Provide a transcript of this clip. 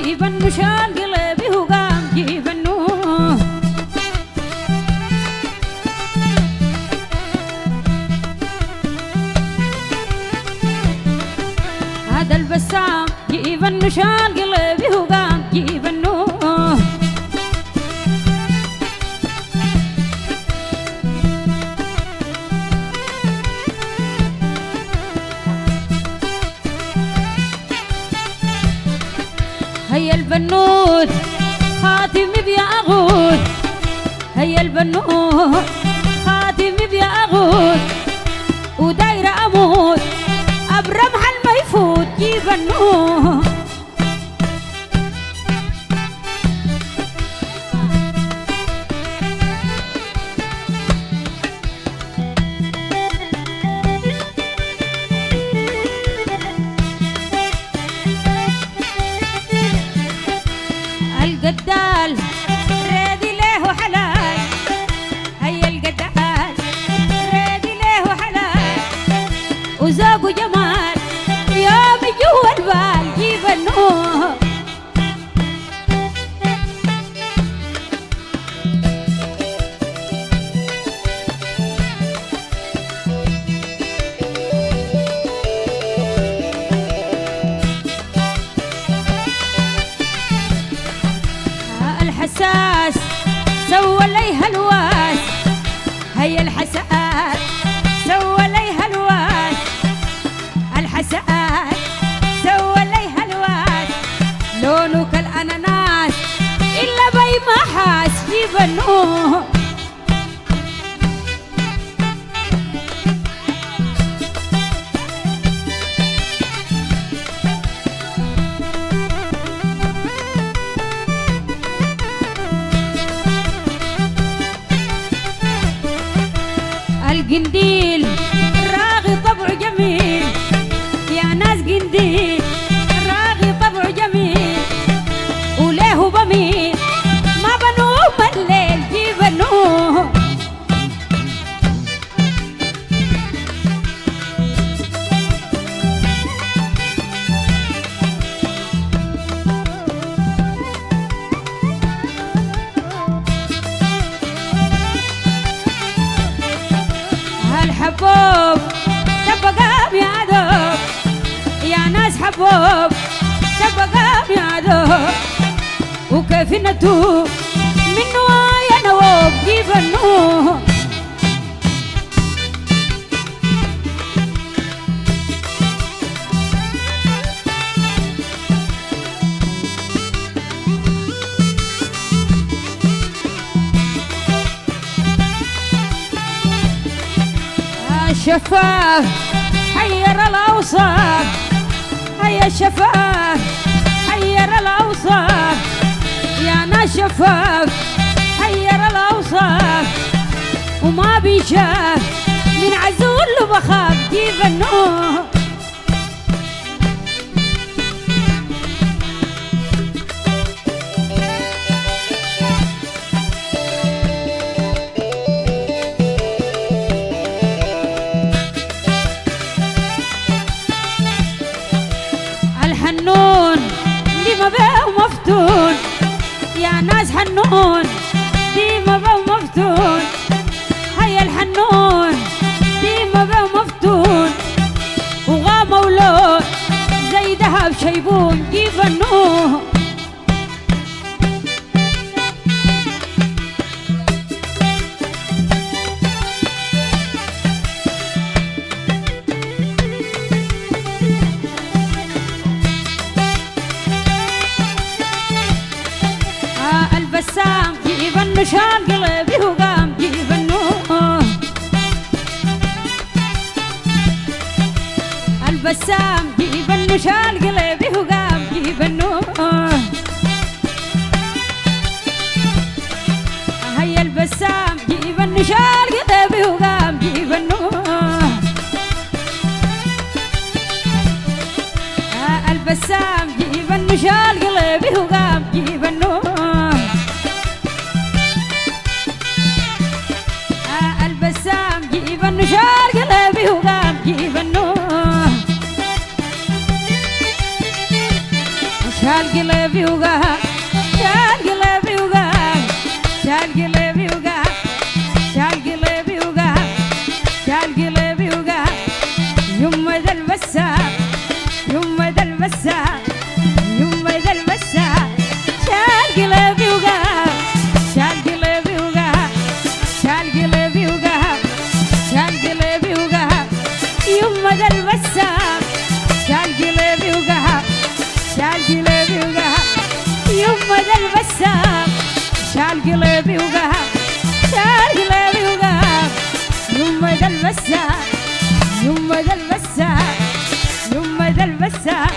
جيبن مشان قلبي وقام جيبنو هذا البسام جيبن مشان قلبي وقام جيبنو هيا البنوت خاتم بياغوت هيا البنوت خاتم بياغوت ودايرة أموت أبرمح ما يفوت جيبنو القدال ريدي له حلال هيا القدال ريدي له حلال وزاق وجمال يوم جوا البال جيبنو الحساس سوى لي هلواس هيا الحساس سوى لي هلواس الحساس سوى لي هلواس لونه كالأناناس إلا بي ما حاس جيبنو القنديل راغي طبع جميل يا ناس قنديل راغي طبع جميل وليه بميل ما بنوم الليل جيبنوه حبوب تبقى يا دوب يا ناس حبوب تبقى يا دوب وكيف نتوب من نوايا نوب جيبنوه الشفاف حير الأوصاف هيا الشفاف حير الأوصاف يا ناس شفاف حير الأوصاف وما بيشاف من عزول بخاف جيبنوه الحنون ديما بيه مفتون يا ناس حنون ديما بيه مفتون هيا الحنون ديما بيه مفتون وغام ولون زي دهب شيبون جيبنوه البسام جيبن مشان قلبي وقام جيبنو البسام جيبن مشان قلبي وقام جيبنو هيا البسام جيبن مشان قلبي وقام جيبنو البسام جيبن مشان قلبي وقام جيبنو البسام جيبن مشان قلبي وقام جيبنو شال قلبي وقام شال قلبي وقام شال قلبي وقام شال قلبي وقام شال قلبي وقام يما ذا البسام يما ذا البسام يما ذا البسام شال قلبي وقام شال قلبي وقام شال قلبي وقام شال قلبي وقام يما ذا البسام شال قلبي وقام شال قلبي وقام يما ذا البسام شال قلبي وقام شال قلبي وقام يما ذا البسام يما ذا البسام يما ذا البسام